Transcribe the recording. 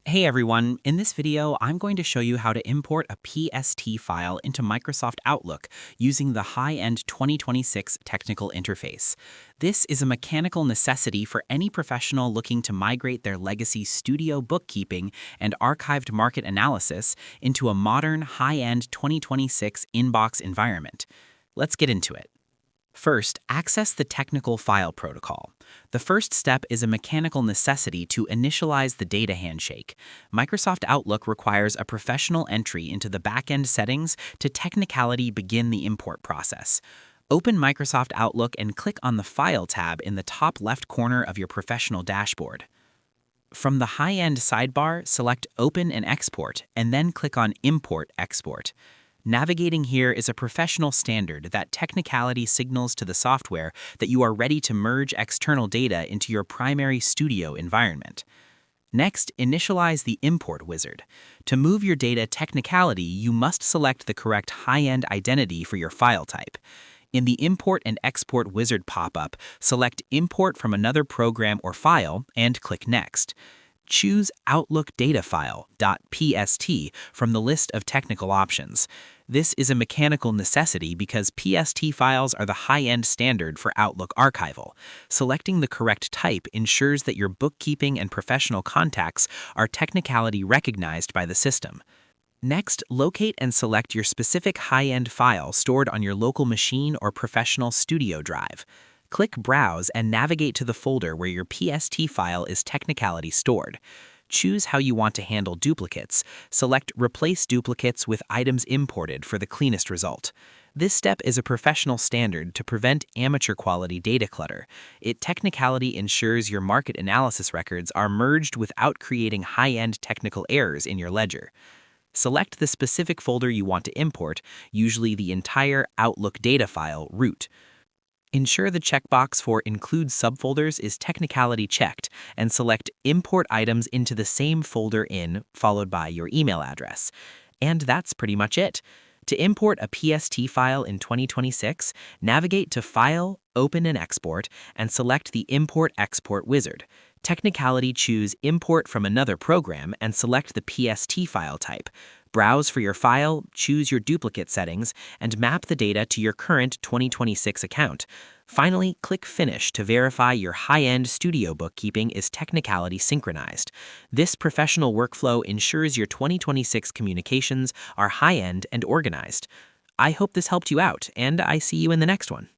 Hey everyone, in this video, I'm going to show you how to import a PST file into Microsoft Outlook using the high-end 2026 technical interface. This is a mechanical necessity for any professional looking to migrate their legacy studio bookkeeping and archived market analysis into a modern, high-end 2026 inbox environment. Let's get into it. First, access the technical file protocol. The first step is a mechanical necessity to initialize the data handshake. Microsoft Outlook requires a professional entry into the backend settings to technically begin the import process. Open Microsoft Outlook and click on the File tab in the top left corner of your professional dashboard. From the high-end sidebar, select Open and Export, and then click on Import Export. Navigating here is a professional standard that technicality signals to the software that you are ready to merge external data into your primary studio environment. Next, initialize the import wizard. To move your data technicality, you must select the correct high-end identity for your file type. In the Import and Export wizard pop-up, select Import from another program or file and click Next. Choose Outlook Data File.pst from the list of technical options. This is a mechanical necessity because PST files are the high-end standard for Outlook archival. Selecting the correct type ensures that your bookkeeping and professional contacts are technicality recognized by the system. Next, locate and select your specific high-end file stored on your local machine or professional studio drive. Click Browse and navigate to the folder where your PST file is technicality stored. Choose how you want to handle duplicates. Select Replace Duplicates with Items Imported for the cleanest result. This step is a professional standard to prevent amateur-quality data clutter. It technicality ensures your market analysis records are merged without creating high-end technical errors in your ledger. Select the specific folder you want to import, usually the entire Outlook data file root. Ensure the checkbox for Include Subfolders is technicality checked and select Import Items into the same folder in, followed by your email address. And that's pretty much it. To import a PST file in 2026, navigate to File, Open and Export, and select the Import-Export wizard. Technicality choose Import from another program and select the PST file type. Browse for your file, choose your duplicate settings, and map the data to your current 2026 account. Finally, click Finish to verify your high-end studio bookkeeping is technicality synchronized. This professional workflow ensures your 2026 communications are high-end and organized. I hope this helped you out, and I see you in the next one.